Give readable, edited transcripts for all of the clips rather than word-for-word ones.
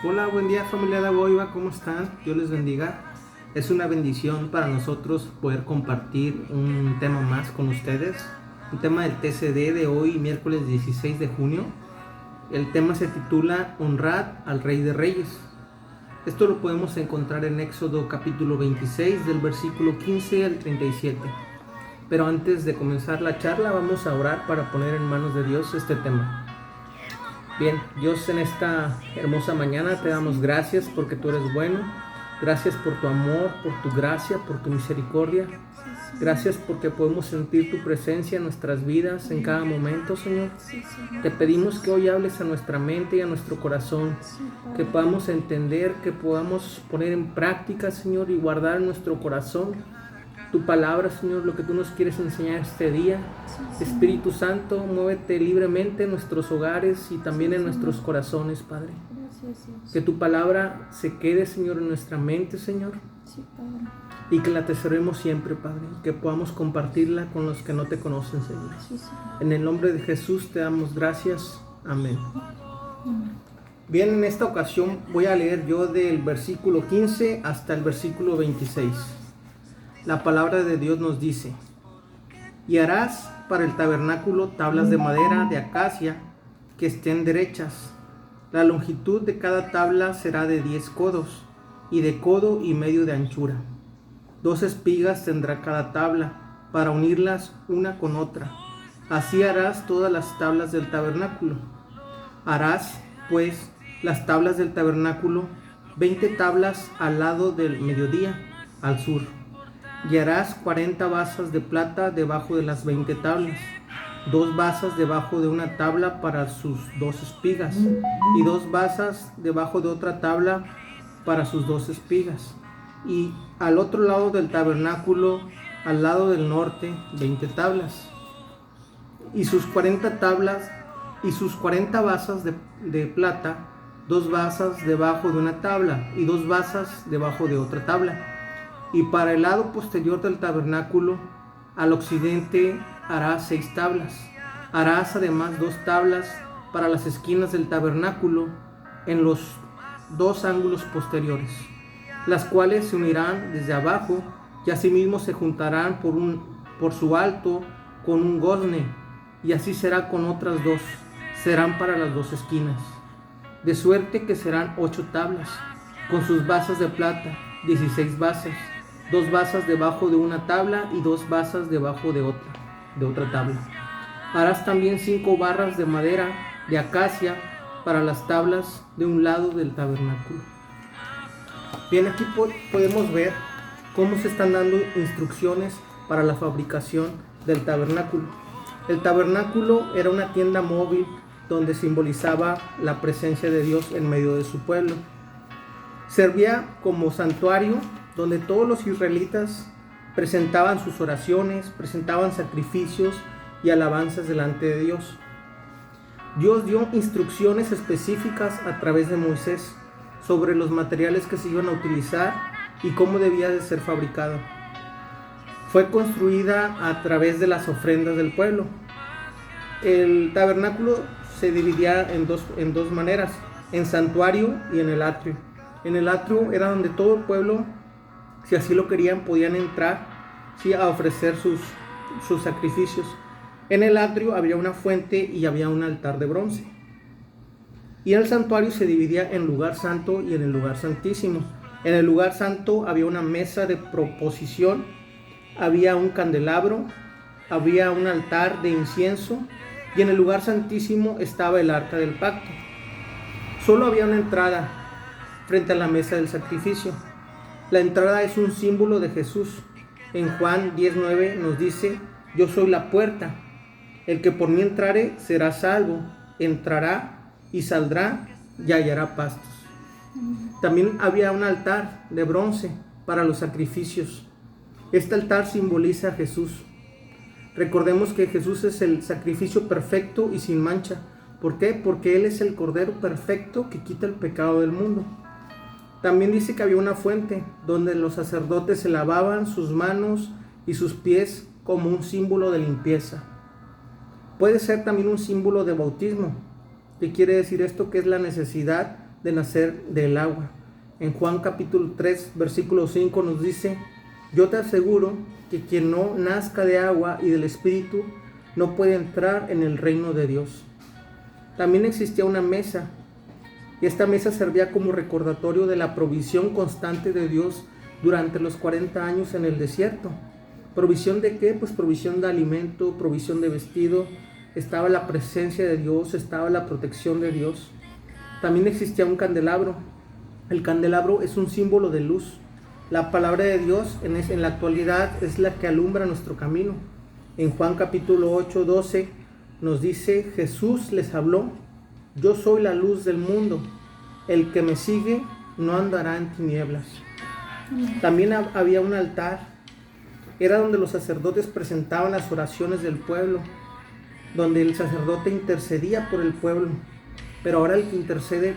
Hola, buen día familia de Aboiva, ¿cómo están? Dios les bendiga. Es una bendición para nosotros poder compartir un tema más con ustedes. Un tema del TCD de hoy, miércoles 16 de junio. El tema se titula Honrad al Rey de Reyes. Esto lo podemos encontrar en Éxodo capítulo 26 del versículo 15 al 37. Pero antes de comenzar la charla vamos a orar para poner en manos de Dios este tema. Bien, Dios, en esta hermosa mañana te damos gracias porque tú eres bueno. Gracias por tu amor, por tu gracia, por tu misericordia. Gracias porque podemos sentir tu presencia en nuestras vidas en cada momento, Señor. Te pedimos que hoy hables a nuestra mente y a nuestro corazón, que podamos entender, que podamos poner en práctica, Señor, y guardar en nuestro corazón tu palabra, Señor, lo que tú nos quieres enseñar este día. Espíritu Santo, muévete libremente en nuestros hogares y también en nuestros corazones, Padre. Que tu palabra se quede, Señor, en nuestra mente, Señor. Y que la atesoremos siempre, Padre. Que podamos compartirla con los que no te conocen, Señor. En el nombre de Jesús te damos gracias. Amén. Bien, en esta ocasión voy a leer yo del versículo 15 hasta el versículo 26. La palabra de Dios nos dice: y harás para el tabernáculo tablas de madera de acacia que estén derechas. La longitud de cada tabla será de 10 codos y de codo y medio de anchura. 2 espigas tendrá cada tabla para unirlas una con otra. Así harás todas las tablas del tabernáculo. Harás, pues, las tablas del tabernáculo, 20 tablas al lado del mediodía, al sur. Y harás 40 basas de plata debajo de las 20 tablas, 2 basas debajo de una tabla para sus 2 espigas, y 2 basas debajo de otra tabla para sus 2 espigas. Y al otro lado del tabernáculo, al lado del norte, 20 tablas. Y sus 40 tablas, y sus 40 basas de plata, 2 basas debajo de una tabla, y 2 basas debajo de otra tabla. Y para el lado posterior del tabernáculo, al occidente, harás 6 tablas. Harás además 2 tablas para las esquinas del tabernáculo en los 2 ángulos posteriores, las cuales se unirán desde abajo y asimismo se juntarán por su alto con un gozne, y así será con otras 2, serán para las 2 esquinas. De suerte que serán 8 tablas, con sus basas de plata, 16 basas. 2 basas debajo de una tabla y 2 basas debajo de otra tabla. Harás también 5 barras de madera de acacia para las tablas de un lado del tabernáculo. Bien, aquí podemos ver cómo se están dando instrucciones para la fabricación del tabernáculo. El tabernáculo era una tienda móvil donde simbolizaba la presencia de Dios en medio de su pueblo. Servía como santuario donde todos los israelitas presentaban sus oraciones, presentaban sacrificios y alabanzas delante de Dios. Dios dio instrucciones específicas a través de Moisés sobre los materiales que se iban a utilizar y cómo debía de ser fabricado. Fue construida a través de las ofrendas del pueblo. El tabernáculo se dividía en dos maneras, en santuario y en el atrio. En el atrio era donde todo el pueblo, si así lo querían, podían entrar, ¿sí?, a ofrecer sus sacrificios. En el atrio había una fuente y había un altar de bronce. Y en el santuario se dividía en lugar santo y en el lugar santísimo. En el lugar santo había una mesa de proposición, había un candelabro, había un altar de incienso, y en el lugar santísimo estaba el arca del pacto. Solo había una entrada frente a la mesa del sacrificio. La entrada es un símbolo de Jesús. En Juan 10:9 nos dice: yo soy la puerta, el que por mí entrare será salvo, entrará y saldrá y hallará pastos. También había un altar de bronce para los sacrificios. Este altar simboliza a Jesús. Recordemos que Jesús es el sacrificio perfecto y sin mancha. ¿Por qué? Porque Él es el Cordero perfecto que quita el pecado del mundo. También dice que había una fuente donde los sacerdotes se lavaban sus manos y sus pies como un símbolo de limpieza. Puede ser también un símbolo de bautismo. ¿Qué quiere decir esto? Que es la necesidad de nacer del agua. En Juan capítulo 3, versículo 5 nos dice: yo te aseguro que quien no nazca de agua y del Espíritu no puede entrar en el reino de Dios. También existía una mesa, y esta mesa servía como recordatorio de la provisión constante de Dios durante los 40 años en el desierto. ¿Provisión de qué? Pues provisión de alimento, provisión de vestido. Estaba la presencia de Dios, estaba la protección de Dios. También existía un candelabro. El candelabro es un símbolo de luz. La palabra de Dios en la actualidad es la que alumbra nuestro camino. En Juan capítulo 8, 12 nos dice: Jesús les habló: yo soy la luz del mundo. El que me sigue no andará en tinieblas. También había un altar. Era donde los sacerdotes presentaban las oraciones del pueblo, donde el sacerdote intercedía por el pueblo. Pero ahora el que intercede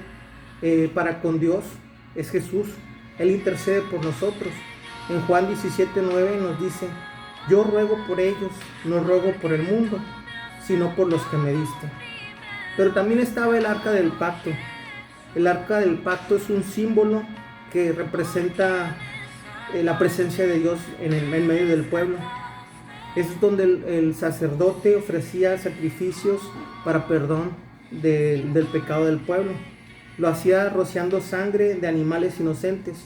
para con Dios es Jesús. Él intercede por nosotros. En Juan 17:9 nos dice: yo ruego por ellos, no ruego por el mundo, sino por los que me diste. Pero también estaba el arca del pacto. El arca del pacto es un símbolo que representa la presencia de Dios en medio del pueblo. Es donde el sacerdote ofrecía sacrificios para perdón del pecado del pueblo. Lo hacía rociando sangre de animales inocentes.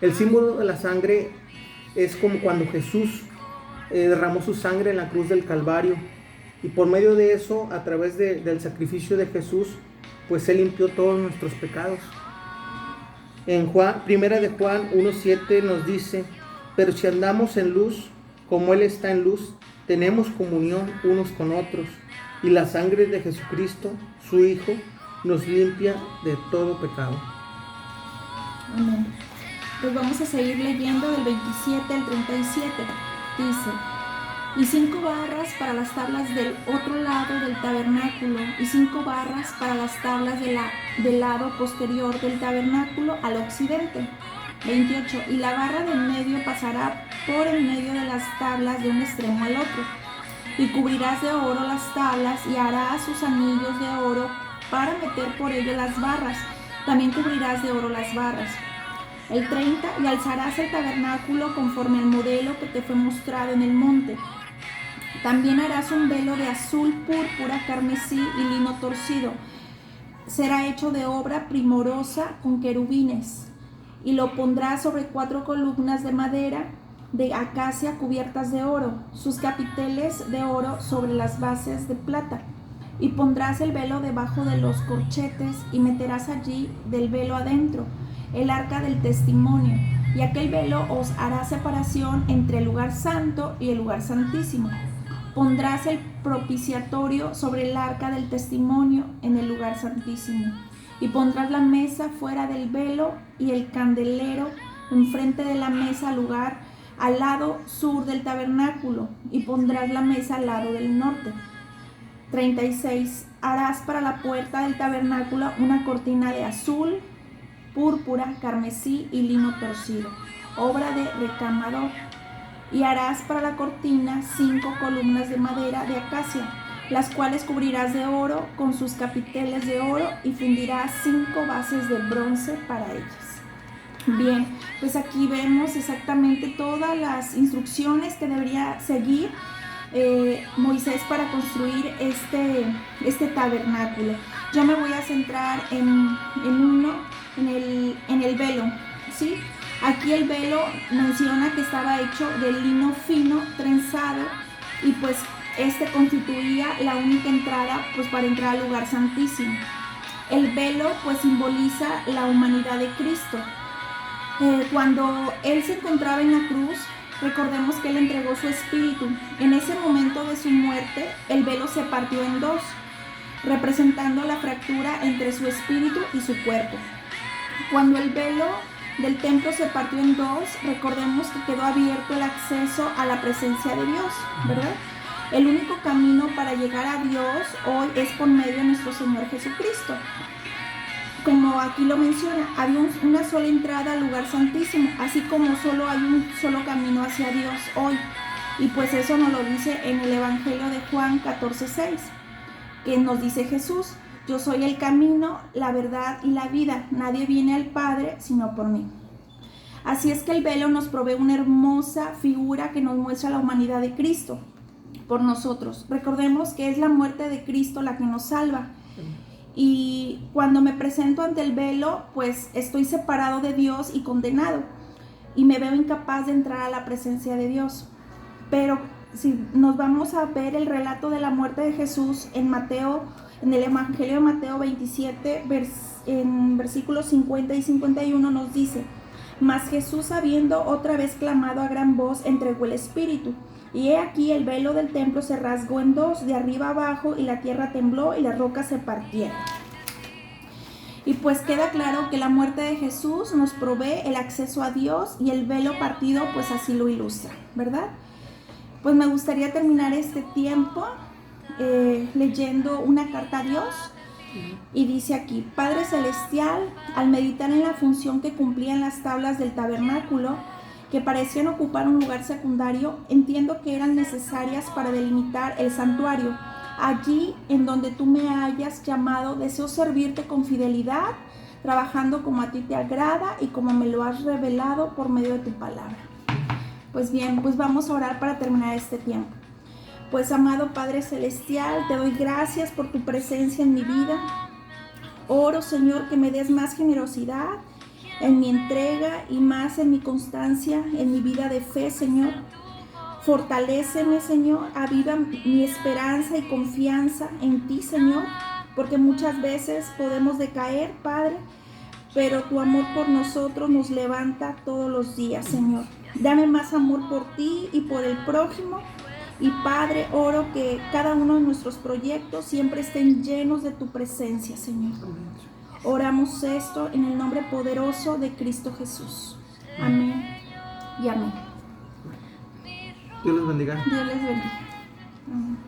El símbolo de la sangre es como cuando Jesús derramó su sangre en la cruz del Calvario, y por medio de eso, a través del sacrificio de Jesús, pues Él limpió todos nuestros pecados. En Primera de Juan 1:7 nos dice: pero si andamos en luz, como Él está en luz, tenemos comunión unos con otros, y la sangre de Jesucristo, su Hijo, nos limpia de todo pecado. Amén. Pues vamos a seguir leyendo del 27 al 37. Dice: y 5 barras para las tablas del otro lado del tabernáculo, y 5 barras para las tablas del lado posterior del tabernáculo al occidente. 28. Y la barra de en medio pasará por en medio de las tablas de un extremo al otro. Y cubrirás de oro las tablas, y harás sus anillos de oro para meter por ello las barras. También cubrirás de oro las barras. El 30. Y alzarás el tabernáculo conforme al modelo que te fue mostrado en el monte. También harás un velo de azul, púrpura, carmesí y lino torcido. Será hecho de obra primorosa con querubines. Y lo pondrás sobre 4 columnas de madera de acacia cubiertas de oro, sus capiteles de oro sobre las bases de plata. Y pondrás el velo debajo de los corchetes, y meterás allí del velo adentro el arca del testimonio. Y aquel velo os hará separación entre el lugar santo y el lugar santísimo. Pondrás el propiciatorio sobre el arca del testimonio en el lugar santísimo. Y pondrás la mesa fuera del velo, y el candelero enfrente de la mesa al lado sur del tabernáculo, y pondrás la mesa al lado del norte. 36. Harás para la puerta del tabernáculo una cortina de azul, púrpura, carmesí y lino torcido, obra de recamador. Y harás para la cortina 5 columnas de madera de acacia, las cuales cubrirás de oro con sus capiteles de oro, y fundirás 5 bases de bronce para ellas. Bien, pues aquí vemos exactamente todas las instrucciones que debería seguir Moisés para construir este tabernáculo. Yo me voy a centrar en el velo, ¿sí? Aquí el velo menciona que estaba hecho de lino fino trenzado, y pues constituía la única entrada pues para entrar al lugar santísimo. El velo pues simboliza la humanidad de Cristo. Cuando Él se encontraba en la cruz, recordemos que Él entregó su espíritu. En ese momento de su muerte, el velo se partió en 2, representando la fractura entre su espíritu y su cuerpo. Cuando el velo del templo se partió en 2, recordemos que quedó abierto el acceso a la presencia de Dios, ¿verdad? El único camino para llegar a Dios hoy es por medio de nuestro Señor Jesucristo. Como aquí lo menciona, había una sola entrada al lugar santísimo, así como solo hay un solo camino hacia Dios hoy. Y pues eso nos lo dice en el Evangelio de Juan 14:6, que nos dice Jesús: Yo soy el camino, la verdad y la vida. Nadie viene al Padre sino por mí. Así es que el velo nos provee una hermosa figura que nos muestra la humanidad de Cristo por nosotros. Recordemos que es la muerte de Cristo la que nos salva. Y cuando me presento ante el velo, pues estoy separado de Dios y condenado. Y me veo incapaz de entrar a la presencia de Dios. Pero si nos vamos a ver el relato de la muerte de Jesús en el Evangelio de Mateo 27, en versículos 50 y 51 nos dice: mas Jesús, habiendo otra vez clamado a gran voz, entregó el Espíritu. Y he aquí el velo del templo se rasgó en dos, de arriba abajo, y la tierra tembló y las rocas se partieron. Y pues queda claro que la muerte de Jesús nos provee el acceso a Dios, y el velo partido pues así lo ilustra, ¿verdad? Pues me gustaría terminar este tiempo leyendo una carta a Dios. Y dice aquí: Padre Celestial, al meditar en la función que cumplían las tablas del tabernáculo, que parecían ocupar un lugar secundario, entiendo que eran necesarias para delimitar el santuario. Allí en donde tú me hayas llamado, deseo servirte con fidelidad, trabajando como a ti te agrada y como me lo has revelado por medio de tu palabra. Pues bien, pues vamos a orar para terminar este tiempo. Pues amado Padre Celestial, te doy gracias por tu presencia en mi vida. Oro, Señor, que me des más generosidad en mi entrega y más en mi constancia, en mi vida de fe, Señor. Fortaléceme, Señor, aviva mi esperanza y confianza en ti, Señor, porque muchas veces podemos decaer, Padre, pero tu amor por nosotros nos levanta todos los días, Señor. Dame más amor por ti y por el prójimo. Y Padre, oro que cada uno de nuestros proyectos siempre estén llenos de tu presencia, Señor. Oramos esto en el nombre poderoso de Cristo Jesús. Amén y amén. Dios les bendiga. Dios les bendiga. Amén.